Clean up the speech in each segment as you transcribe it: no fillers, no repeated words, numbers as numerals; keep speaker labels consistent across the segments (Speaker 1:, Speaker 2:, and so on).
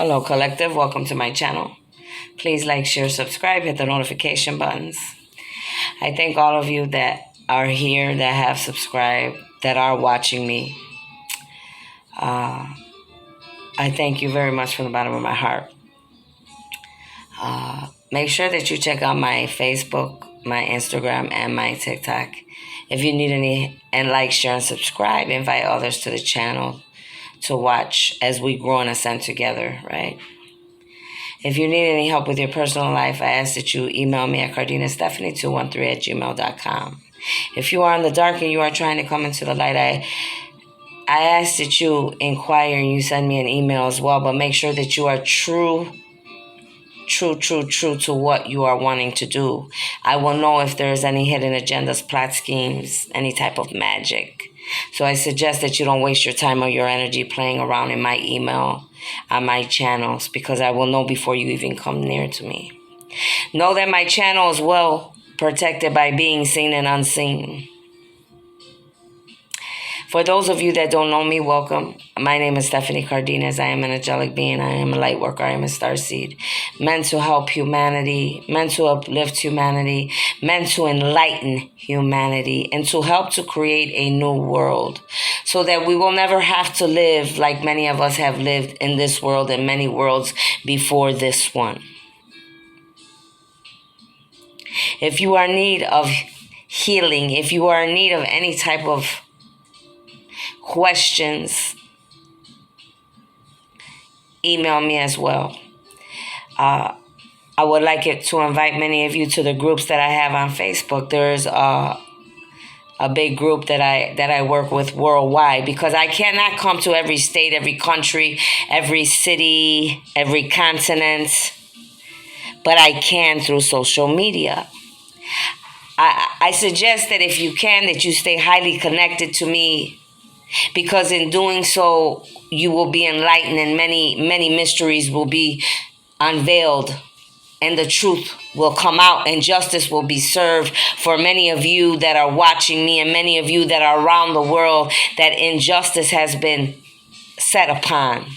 Speaker 1: Hello, Collective. Welcome to my channel. Please like, share, subscribe, hit the notification buttons. I thank all of you that are here, that have subscribed, that are watching me. I thank you very much from the bottom of my heart. Make sure that you check out my Facebook, my Instagram, and my TikTok. If you need any, and like, share, and subscribe, invite others to the channel to watch as we grow and ascend together, right? If you need any help with your personal life, I ask that you email me at cardinastephanie213@gmail.com. If you are in the dark and you are trying to come into the light, I ask that you inquire and you send me an email as well, but make sure that you are true to what you are wanting to do. I will know if there's any hidden agendas, plot schemes, any type of magic. So I suggest that you don't waste your time or your energy playing around in my email, on my channels, because I will know before you even come near to me. Know that my channel is well protected by being seen and unseen. For those of you that don't know me, welcome. My name is Stephanie Cardenas. I am an angelic being. I am a light worker. I am a starseed. Meant to help humanity, meant to uplift humanity, meant to enlighten humanity, and to help to create a new world so that we will never have to live like many of us have lived in this world and many worlds before this one. If you are in need of healing, if you are in need of any type of questions, email me as well. I would like it to invite many of you to the groups that I have on Facebook. There's a big group that I work with worldwide, because I cannot come to every state, every country, every city, every continent, but I can through social media. I suggest that if you can, that you stay highly connected to me, because in doing so, you will be enlightened and many mysteries will be unveiled and the truth will come out and justice will be served for many of you that are watching me and many of you that are around the world that injustice has been set upon.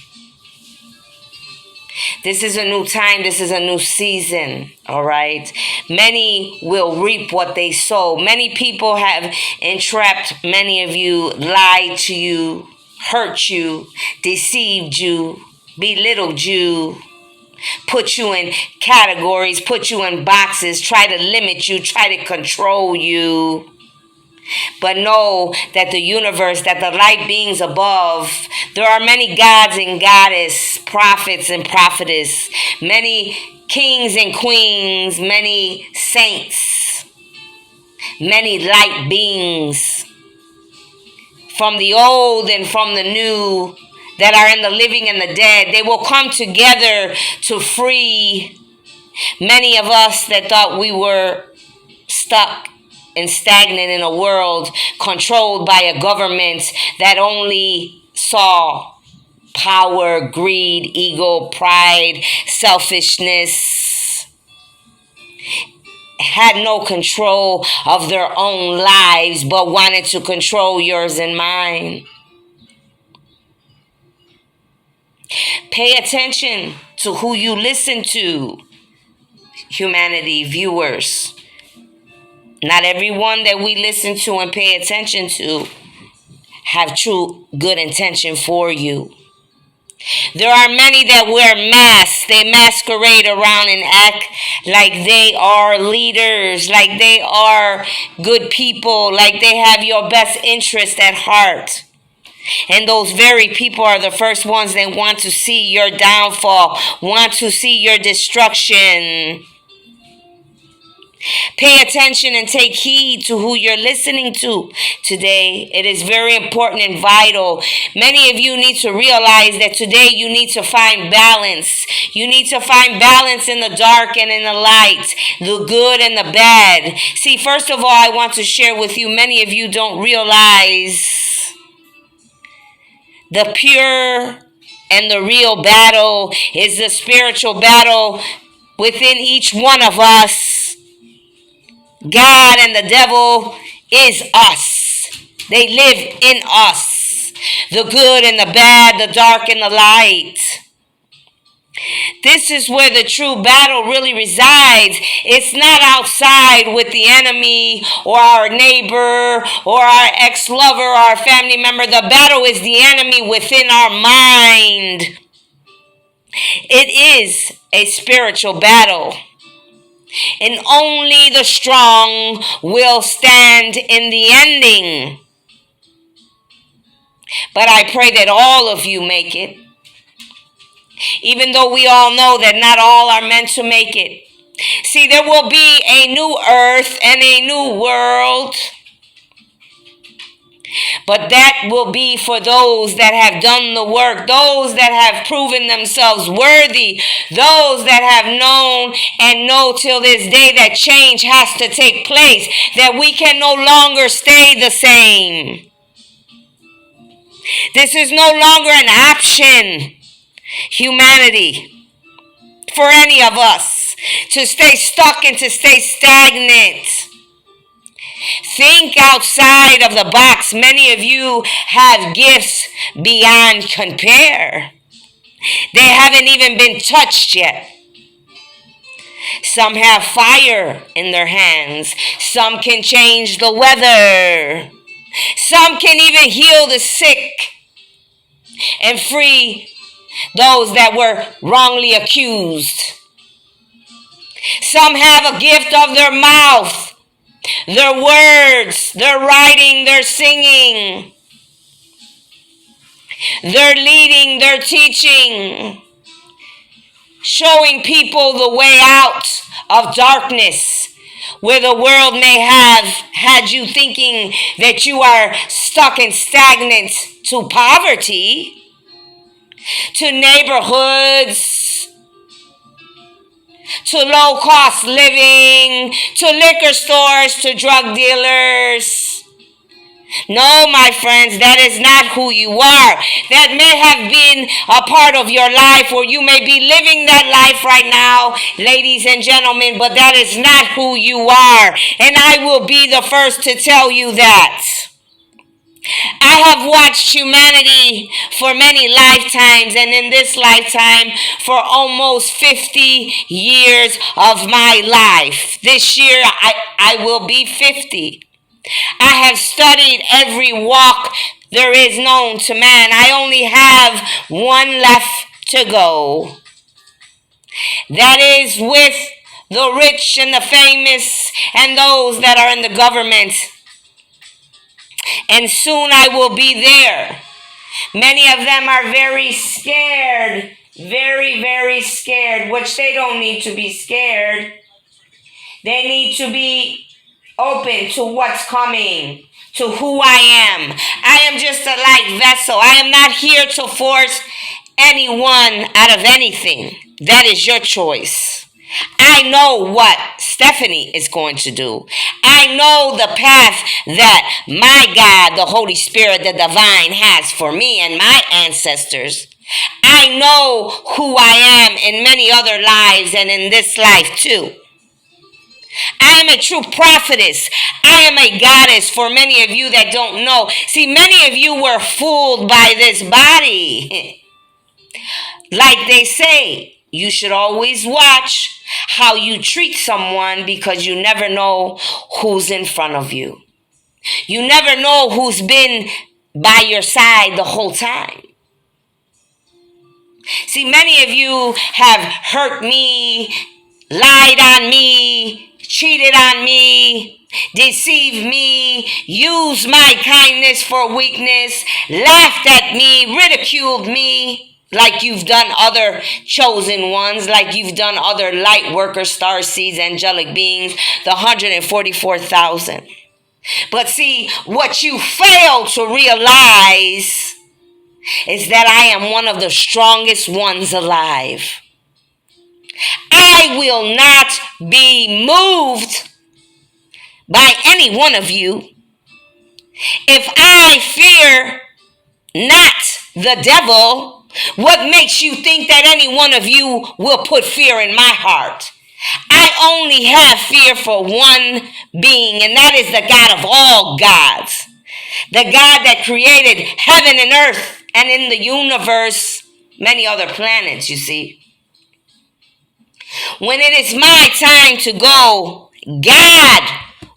Speaker 1: This is a new time. This is a new season, all right? Many will reap what they sow. Many people have entrapped many of you, lied to you, hurt you, deceived you, belittled you, put you in categories, put you in boxes, try to limit you, try to control you. But know that the universe, that the light beings above, there are many gods and goddess, prophets and prophetess, many kings and queens, many saints, many light beings, from the old and from the new, that are in the living and the dead. They will come together to free many of us that thought we were stuck and stagnant in a world controlled by a government that only saw power, greed, ego, pride, selfishness, had no control of their own lives, but wanted to control yours and mine. Pay attention to who you listen to, humanity, viewers. Not everyone that we listen to and pay attention to have true good intention for you. There are many that wear masks. They masquerade around and act like they are leaders, like they are good people, like they have your best interest at heart. And those very people are the first ones that want to see your downfall, want to see your destruction. Pay attention and take heed to who you're listening to today. It is very important and vital. Many of you need to realize that today you need to find balance. You need to find balance in the dark and in the light, the good and the bad. See, first of all, I want to share with you, many of you don't realize the pure and the real battle is the spiritual battle within each one of us. God and the devil is us. They live in us. The good and the bad, the dark and the light. This is where the true battle really resides. It's not outside with the enemy or our neighbor or our ex-lover or our family member. The battle is the enemy within our mind. It is a spiritual battle. And only the strong will stand in the ending. But I pray that all of you make it. Even though we all know that not all are meant to make it. See, there will be a new earth and a new world. But that will be for those that have done the work, those that have proven themselves worthy, those that have known and know till this day that change has to take place, that we can no longer stay the same. This is no longer an option, humanity, for any of us to stay stuck and to stay stagnant. Think outside of the box. Many of you have gifts beyond compare. They haven't even been touched yet. Some have fire in their hands. Some can change the weather. Some can even heal the sick and free those that were wrongly accused. Some have a gift of their mouth. Their words, their writing, their singing, their leading, their teaching, showing people the way out of darkness, where the world may have had you thinking that you are stuck and stagnant to poverty, to neighborhoods, to low-cost living, to liquor stores, to drug dealers. No, my friends, that is not who you are. That may have been a part of your life, or you may be living that life right now, ladies and gentlemen, but that is not who you are. And I will be the first to tell you that. I have watched humanity for many lifetimes, and in this lifetime for almost 50 years of my life. This year I will be 50. I have studied every walk there is known to man. I only have one left to go. That is with the rich and the famous and those that are in the government. And soon I will be there. Many of them are very scared, very, very scared, which they don't need to be scared. They need to be open to what's coming, to who I am. I am just a light vessel. I am not here to force anyone out of anything. That is your choice. I know what Stephanie is going to do. I know the path that my God, the Holy Spirit, the divine has for me and my ancestors. I know who I am in many other lives and in this life too. I am a true prophetess. I am a goddess for many of you that don't know. See, many of you were fooled by this body. Like they say, you should always watch how you treat someone because you never know who's in front of you. You never know who's been by your side the whole time. See, many of you have hurt me, lied on me, cheated on me, deceived me, used my kindness for weakness, laughed at me, ridiculed me. Like you've done other chosen ones, like you've done other light workers, star seeds, angelic beings, the 144,000. But see, what you fail to realize is that I am one of the strongest ones alive. I will not be moved by any one of you if I fear not the devil. What makes you think that any one of you will put fear in my heart? I only have fear for one being, and that is the God of all gods. The God that created heaven and earth and in the universe, many other planets, you see. When it is my time to go, God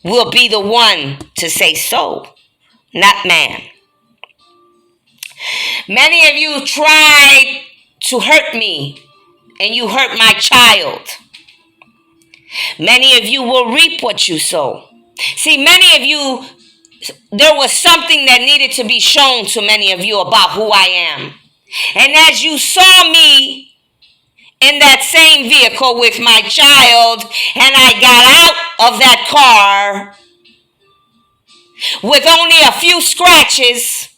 Speaker 1: will be the one to say so, not man. Many of you tried to hurt me, and you hurt my child. Many of you will reap what you sow. See, many of you, there was something that needed to be shown to many of you about who I am. And as you saw me in that same vehicle with my child, and I got out of that car with only a few scratches,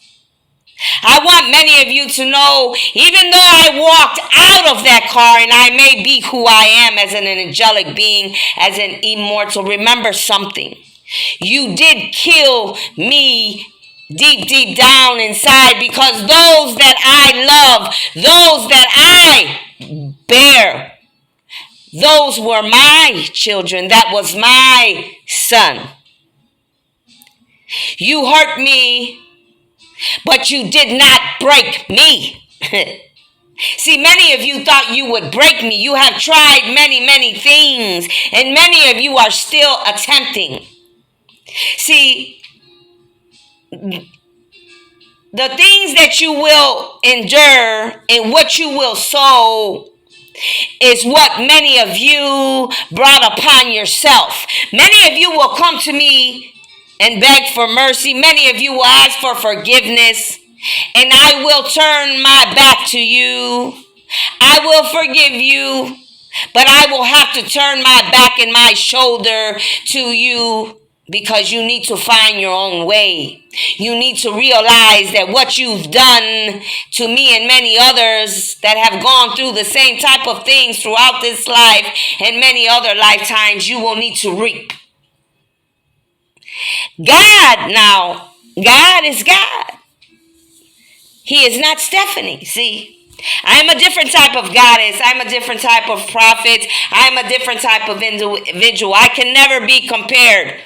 Speaker 1: I want many of you to know, even though I walked out of that car and I may be who I am as an angelic being, as an immortal, remember something. You did kill me deep, deep down inside, because those that I love, those that I bear, those were my children. That was my son. You hurt me, but you did not break me. See, many of you thought you would break me. You have tried many, many things, and many of you are still attempting. See, the things that you will endure and what you will sow is what many of you brought upon yourself. Many of you will come to me and beg for mercy. Many of you will ask for forgiveness, and I will turn my back to you. I will forgive you, but I will have to turn my back and my shoulder to you, because you need to find your own way. You need to realize that what you've done to me and many others that have gone through the same type of things throughout this life and many other lifetimes, you will need to reap. God is God. He is not Stephanie. See, I'm a different type of goddess. I'm a different type of prophet. I'm a different type of individual. I can never be compared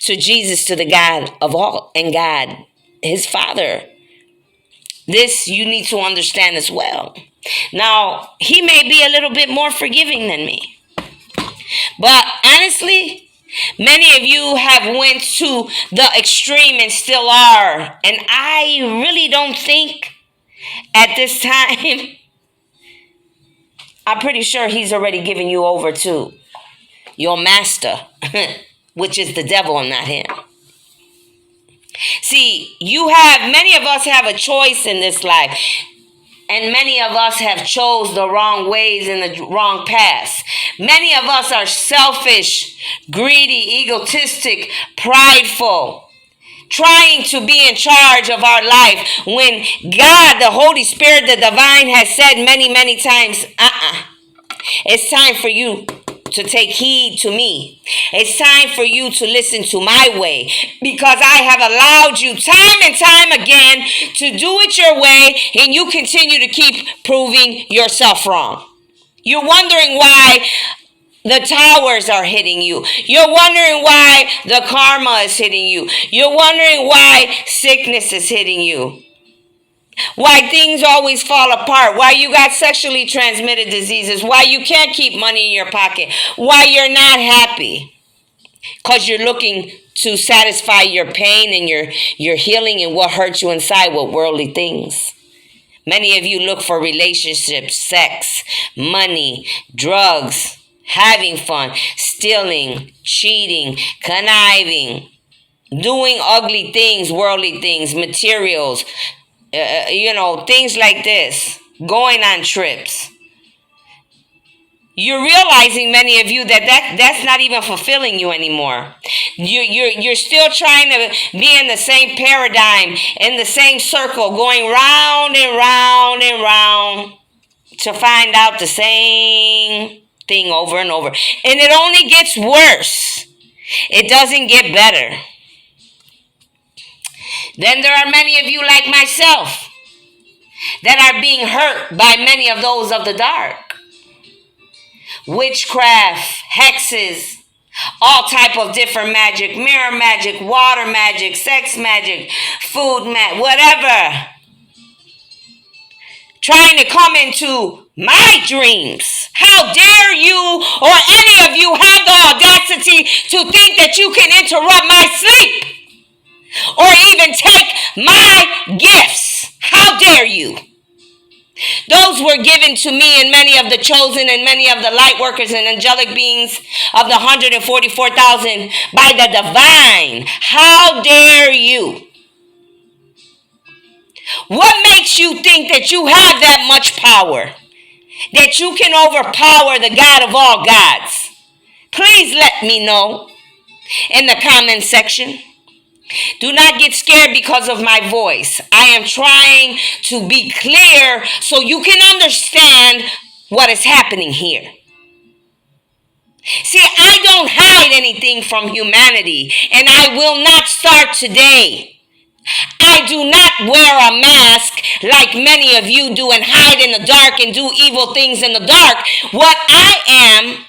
Speaker 1: to Jesus, to the God of all, and God, his Father. This you need to understand as well. Now, he may be a little bit more forgiving than me, but honestly, many of you have went to the extreme and still are, and I really don't think at this time, I'm pretty sure he's already given you over to your master, which is the devil and not him. See, many of us have a choice in this life, and many of us have chose the wrong ways and the wrong paths. Many of us are selfish, greedy, egotistic, prideful, trying to be in charge of our life, when God, the Holy Spirit, the divine, has said many, many times, it's time for you to take heed to me. It's time for you to listen to my way, because I have allowed you time and time again to do it your way, and you continue to keep proving yourself wrong. You're wondering why the towers are hitting you. You're wondering why the karma is hitting you. You're wondering why sickness is hitting you. Why things always fall apart. Why you got sexually transmitted diseases. Why you can't keep money in your pocket. Why you're not happy. Because you're looking to satisfy your pain and your healing and what hurts you inside with worldly things. Many of you look for relationships, sex, money, drugs, having fun, stealing, cheating, conniving, doing ugly things, worldly things, materials, things like this, going on trips. You're realizing, many of you, that's not even fulfilling you anymore. You're still trying to be in the same paradigm, in the same circle, going round and round and round to find out the same thing over and over. And it only gets worse. It doesn't get better. Then there are many of you like myself that are being hurt by many of those of the dark. Witchcraft, hexes, all type of different magic, mirror magic, water magic, sex magic, food magic, whatever. Trying to come into my dreams. How dare you or any of you have the audacity to think that you can interrupt my sleep or even take my gifts? How dare you? Those were given to me and many of the chosen and many of the light workers and angelic beings of the 144,000 by the divine. How dare you? What makes you think that you have that much power? That you can overpower the God of all gods? Please let me know in the comment section. Do not get scared because of my voice. I am trying to be clear so you can understand what is happening here. See, I don't hide anything from humanity, and I will not start today. I do not wear a mask like many of you do and hide in the dark and do evil things in the dark. What I am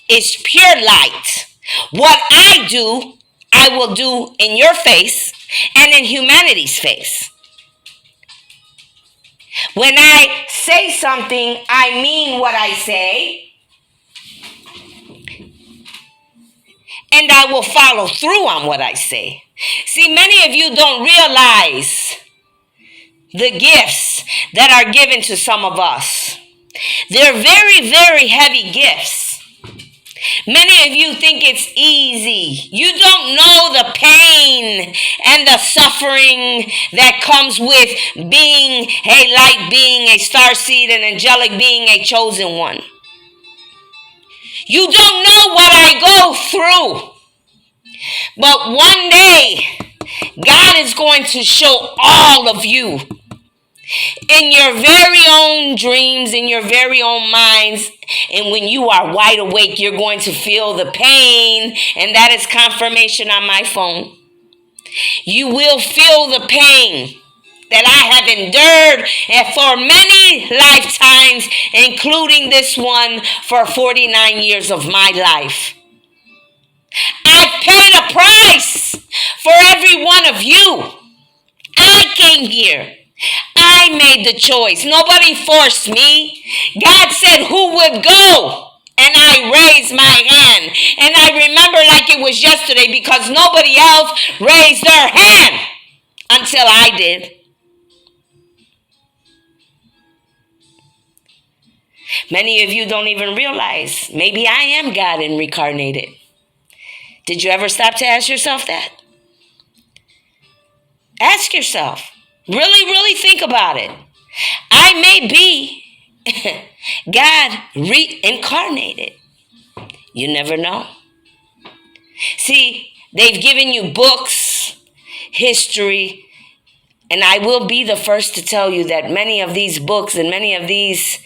Speaker 1: is pure light. What I do, I will do in your face and in humanity's face. When I say something, I mean what I say, and I will follow through on what I say. See, many of you don't realize the gifts that are given to some of us. They're very, very heavy gifts. Many of you think it's easy. You don't know the pain and the suffering that comes with being a light being, a starseed, an angelic being, a chosen one. You don't know what I go through. But one day, God is going to show all of you in your very own dreams, in your very own minds. And when you are wide awake, you're going to feel the pain. And that is confirmation on my phone. You will feel the pain that I have endured for many lifetimes, including this one for 49 years of my life. I paid a price for every one of you. I came here. I made the choice. Nobody forced me. God said who would go. And I raised my hand. And I remember like it was yesterday because nobody else raised their hand until I did. Many of you don't even realize maybe I am God and reincarnated. Did you ever stop to ask yourself that? Ask yourself. Really, really think about it. I may be God reincarnated. You never know. See, they've given you books, history, and I will be the first to tell you that many of these books and many of these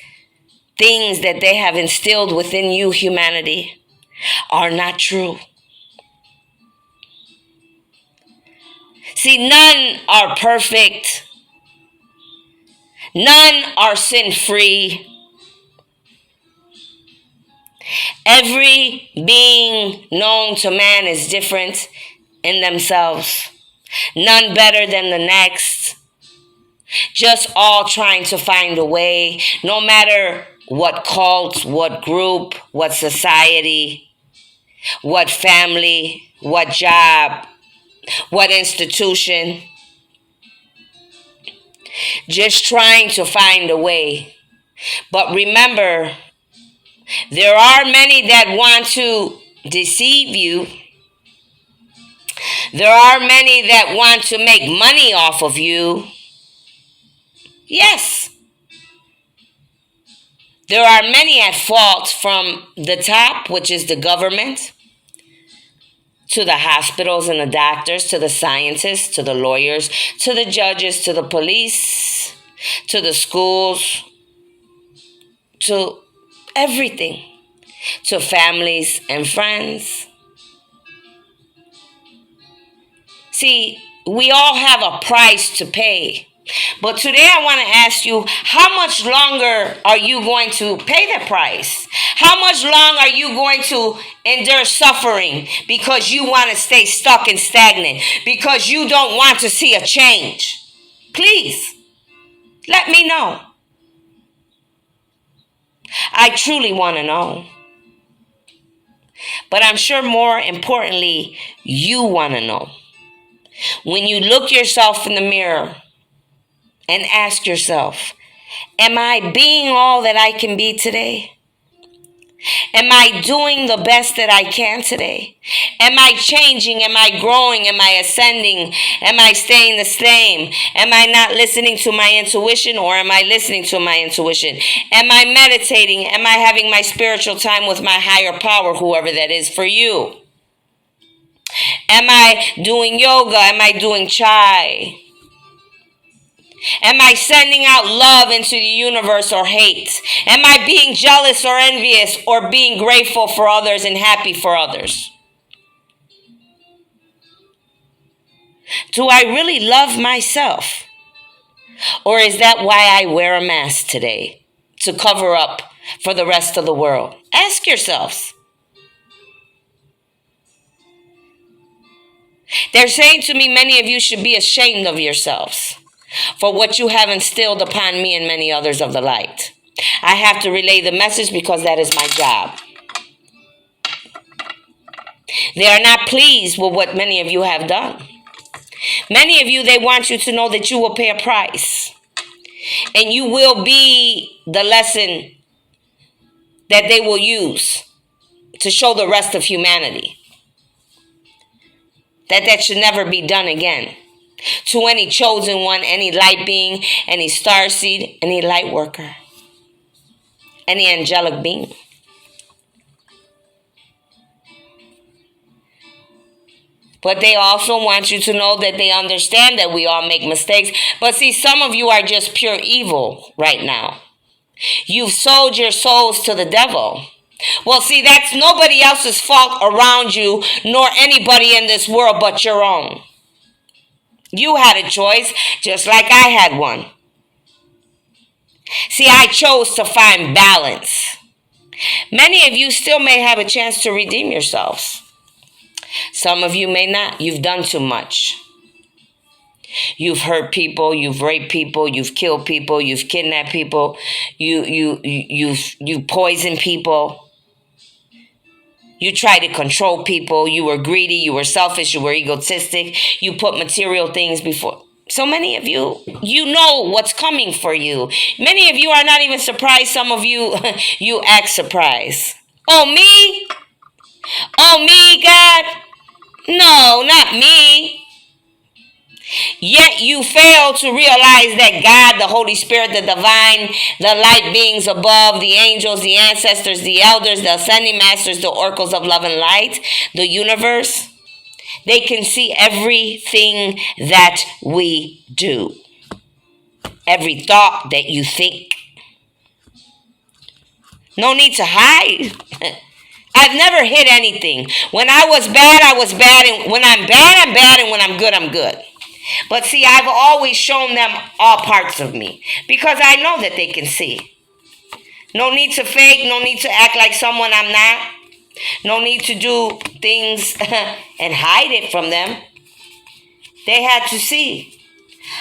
Speaker 1: things that they have instilled within you, humanity, are not true. See, none are perfect. None are sin-free. Every being known to man is different in themselves. None better than the next. Just all trying to find a way, no matter what cult, what group, what society, what family, what job, what institution. Just trying to find a way. But remember, there are many that want to deceive you. There are many that want to make money off of you. Yes. There are many at fault from the top, which is the government, to the hospitals and the doctors, to the scientists, to the lawyers, to the judges, to the police, to the schools, to everything, to families and friends. See, we all have a price to pay. But today I want to ask you, how much longer are you going to pay the price? How much longer are you going to endure suffering because you want to stay stuck and stagnant, because you don't want to see a change? Please, let me know. I truly want to know. But I'm sure more importantly, you want to know. When you look yourself in the mirror and ask yourself, am I being all that I can be today? Am I doing the best that I can today? Am I changing? Am I growing? Am I ascending? Am I staying the same? Am I not listening to my intuition, or am I listening to my intuition? Am I meditating? Am I having my spiritual time with my higher power, whoever that is for you? Am I doing yoga? Am I doing chai? Am I sending out love into the universe or hate? Am I being jealous or envious, or being grateful for others and happy for others? Do I really love myself? Or is that why I wear a mask today? To cover up for the rest of the world? Ask yourselves. They're saying to me, many of you should be ashamed of yourselves for what you have instilled upon me and many others of the light. I have to relay the message because that is my job. They are not pleased with what many of you have done. Many of you, they want you to know that you will pay a price. And you will be the lesson that they will use to show the rest of humanity that should never be done again. To any chosen one, any light being, any star seed, any light worker, any angelic being. But they also want you to know that they understand that we all make mistakes. But see, some of you are just pure evil right now. You've sold your souls to the devil. Well, see, that's nobody else's fault around you, nor anybody in this world but your own. You had a choice, just like I had one. See, I chose to find balance. Many of you still may have a chance to redeem yourselves. Some of you may not. You've done too much. You've hurt people, you've raped people, you've killed people, you've kidnapped people, you've poisoned people. You tried to control people. You were greedy. You were selfish. You were egotistic. You put material things before. So many of you, you know what's coming for you. Many of you are not even surprised. Some of you, you act surprised. Oh, me? Oh, me, God? No, not me. Yet you fail to realize that God, the Holy Spirit, the divine, the light beings above, the angels, the ancestors, the elders, the ascending masters, the oracles of love and light, the universe, they can see everything that we do. Every thought that you think. No need to hide. I've never hid anything. When I was bad, I was bad. And when I'm bad, I'm bad. And when I'm good, I'm good. But see, I've always shown them all parts of me because I know that they can see. No need to fake, no need to act like someone I'm not. No need to do things and hide it from them. They had to see.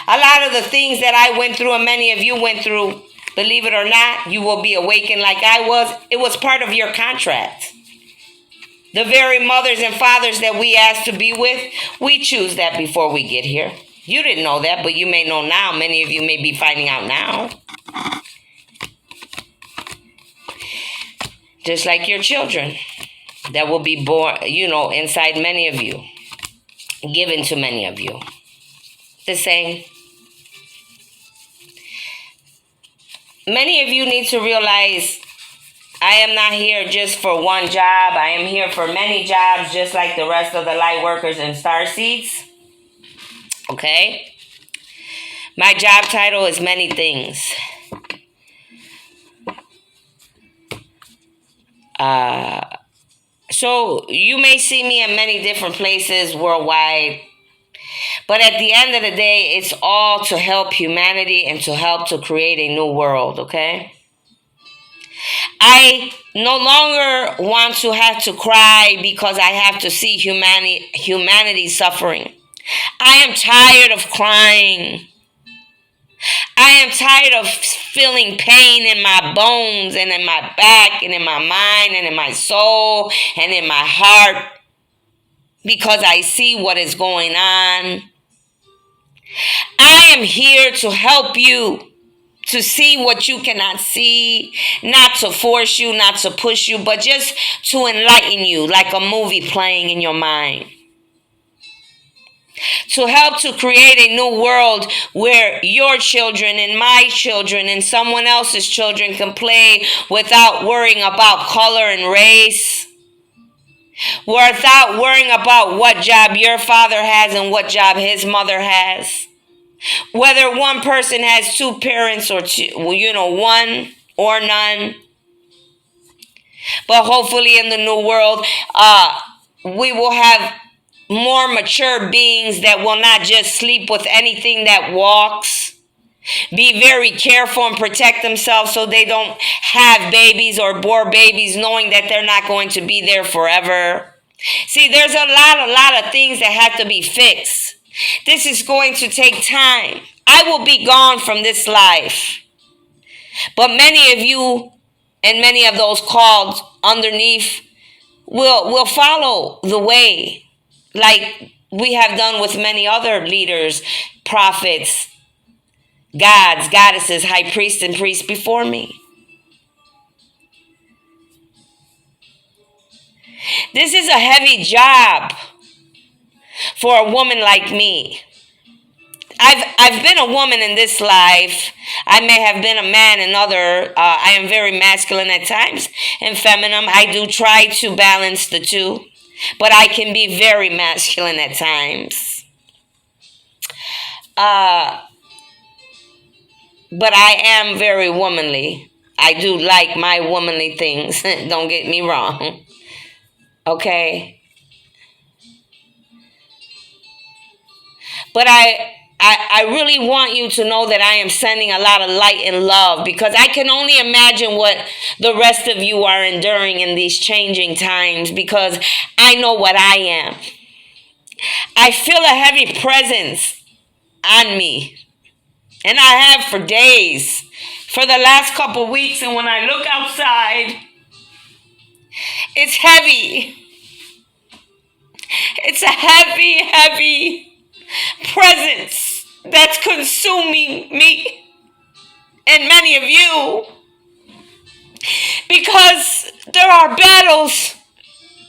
Speaker 1: A lot of the things that I went through and many of you went through, believe it or not, you will be awakened like I was. It was part of your contract. The very mothers and fathers that we asked to be with, we choose that before we get here. You didn't know that, but you may know now. Many of you may be finding out now. Just like your children that will be born, inside many of you, given to many of you. The same. Many of you need to realize I am not here just for one job. I am here for many jobs, just like the rest of the light workers and star seeds. Okay? My job title is many things. So you may see me in many different places worldwide. But at the end of the day, it's all to help humanity and to help to create a new world, okay? I no longer want to have to cry because I have to see humanity suffering. I am tired of crying. I am tired of feeling pain in my bones and in my back and in my mind and in my soul and in my heart because I see what is going on. I am here to help you to see what you cannot see, not to force you, not to push you, but just to enlighten you like a movie playing in your mind. To help to create a new world where your children and my children and someone else's children can play without worrying about color and race, without worrying about what job your father has and what job his mother has, whether one person has two parents or two, one or none. But hopefully in the new world, we will have more mature beings that will not just sleep with anything that walks. Be very careful and protect themselves so they don't have babies or bore babies knowing that they're not going to be there forever. See, there's a lot of things that have to be fixed. This is going to take time. I will be gone from this life. But many of you and many of those called underneath will follow the way, like we have done with many other leaders, prophets, gods, goddesses, high priests, and priests before me. This is a heavy job for a woman like me. I've been a woman in this life. I may have been a man in other. I am very masculine at times and feminine. I do try to balance the two, but I can be very masculine at times. But I am very womanly. I do like my womanly things. Don't get me wrong. Okay? But I really want you to know that I am sending a lot of light and love, because I can only imagine what the rest of you are enduring in these changing times, because I know what I am. I feel a heavy presence on me, and I have for days, for the last couple weeks, and when I look outside, it's heavy. It's a heavy presence that's consuming me and many of you, because there are battles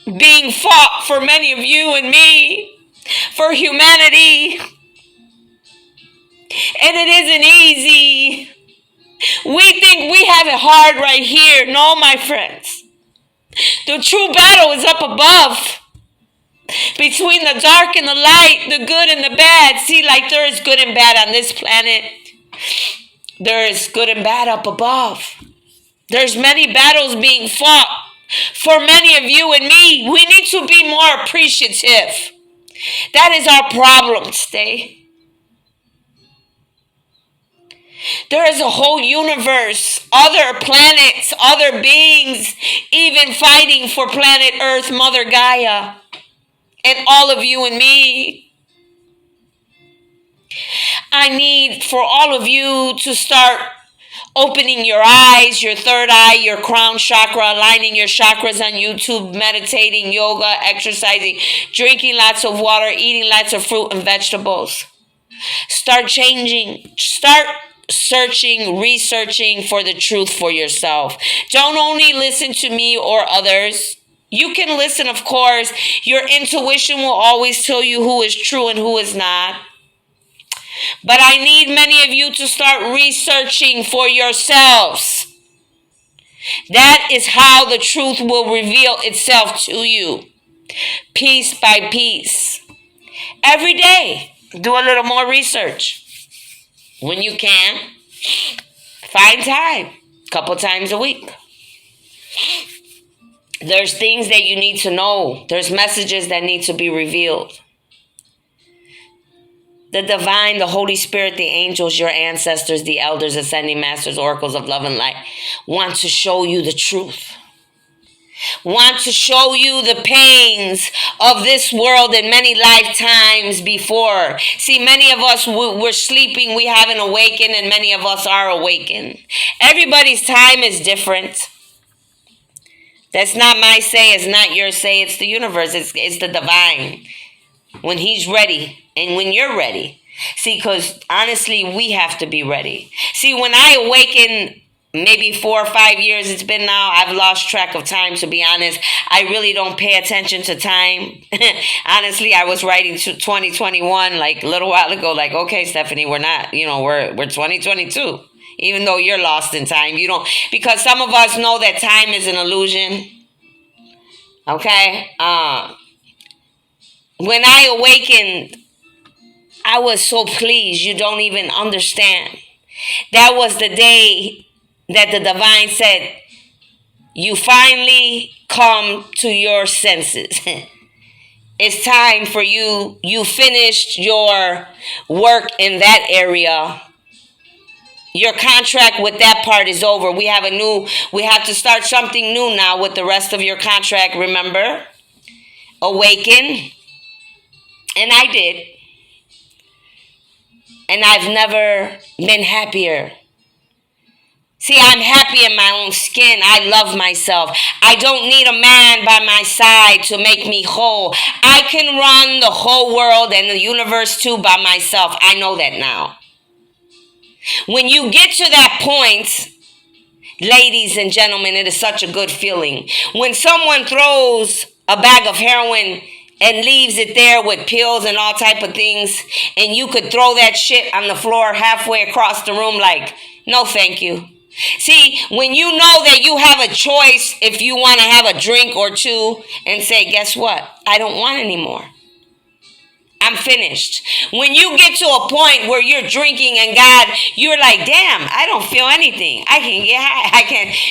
Speaker 1: being fought for many of you and me, for humanity, and it isn't easy. We think we have it hard right here. No, my friends. The true battle is up above. Between the dark and the light, the good and the bad. See, like there is good and bad on this planet, there is good and bad up above. There's many battles being fought for many of you and me. We need to be more appreciative. That is our problem today. There is a whole universe, other planets, other beings, even fighting for planet Earth, Mother Gaia, and all of you and me. I need for all of you to start opening your eyes, your third eye, your crown chakra, aligning your chakras on YouTube, meditating, yoga, exercising, drinking lots of water, eating lots of fruit and vegetables. Start changing. Start searching, researching for the truth for yourself. Don't only listen to me or others. You can listen, of course. Your intuition will always tell you who is true and who is not. But I need many of you to start researching for yourselves. That is how the truth will reveal itself to you, piece by piece. Every day, do a little more research. When you can, find time, a couple times a week. There's things that you need to know. There's messages that need to be revealed. The divine, the Holy Spirit, the angels, your ancestors, the elders, ascending masters, oracles of love and light want to show you the truth. want to show you the pains of this world in many lifetimes before. See, many of us, we're sleeping, we haven't awakened, and many of us are awakened. Everybody's time is different. That's not my say, it's not your say, it's the universe, it's the divine. When he's ready and when you're ready. See, because honestly, we have to be ready. See, when I awaken, maybe 4 or 5 years it's been now, I've lost track of time, to be honest. I really don't pay attention to time. Honestly, I was writing to 2021 like a little while ago, like, okay, Stephanie, we're not, we're 2022. Even though you're lost in time, you don't, because some of us know that time is an illusion. Okay? When I awakened, I was so pleased, you don't even understand. That was the day that the divine said, you finally come to your senses. It's time for you. You finished your work in that area. Your contract with that part is over. We have to start something new now with the rest of your contract, remember? Awaken. And I did. And I've never been happier. See, I'm happy in my own skin. I love myself. I don't need a man by my side to make me whole. I can run the whole world and the universe too by myself. I know that now. When you get to that point, ladies and gentlemen, it is such a good feeling. When someone throws a bag of heroin and leaves it there with pills and all type of things, and you could throw that shit on the floor halfway across the room like, no thank you. See, when you know that you have a choice, if you want to have a drink or two and say, guess what? I don't want any more. I'm finished. When you get to a point where you're drinking and God, you're like, damn, I don't feel anything. I can get high.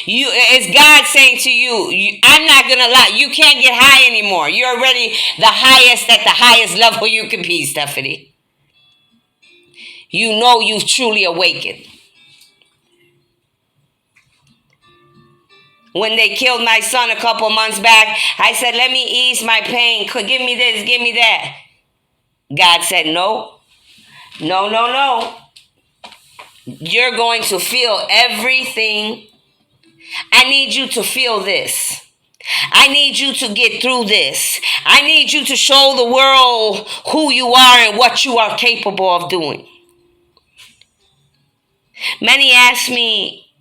Speaker 1: It's God saying to you, I'm not going to lie. You can't get high anymore. You're already the highest at the highest level you can be, Stephanie. You know you've truly awakened. When they killed my son a couple months back, I said, let me ease my pain. Give me this, give me that. God said, no, no, no, no. You're going to feel everything. I need you to feel this. I need you to get through this. I need you to show the world who you are and what you are capable of doing. Many ask me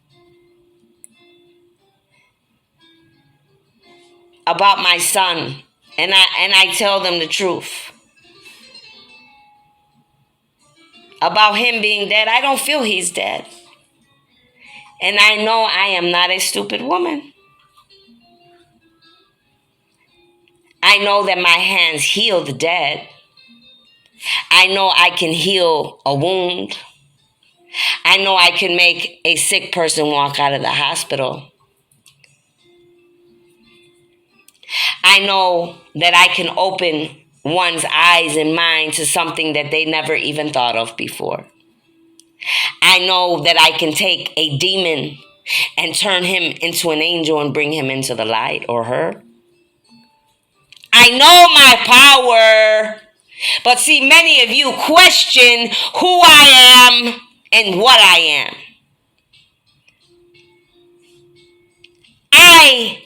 Speaker 1: about my son, and I tell them the truth. About him being dead, I don't feel he's dead. And I know I am not a stupid woman. I know that my hands heal the dead. I know I can heal a wound. I know I can make a sick person walk out of the hospital. I know that I can open one's eyes and mind to something that they never even thought of before. I know that I can take a demon and turn him into an angel and bring him into the light, or her. I know my power. But see, many of you question who I am and what I am. I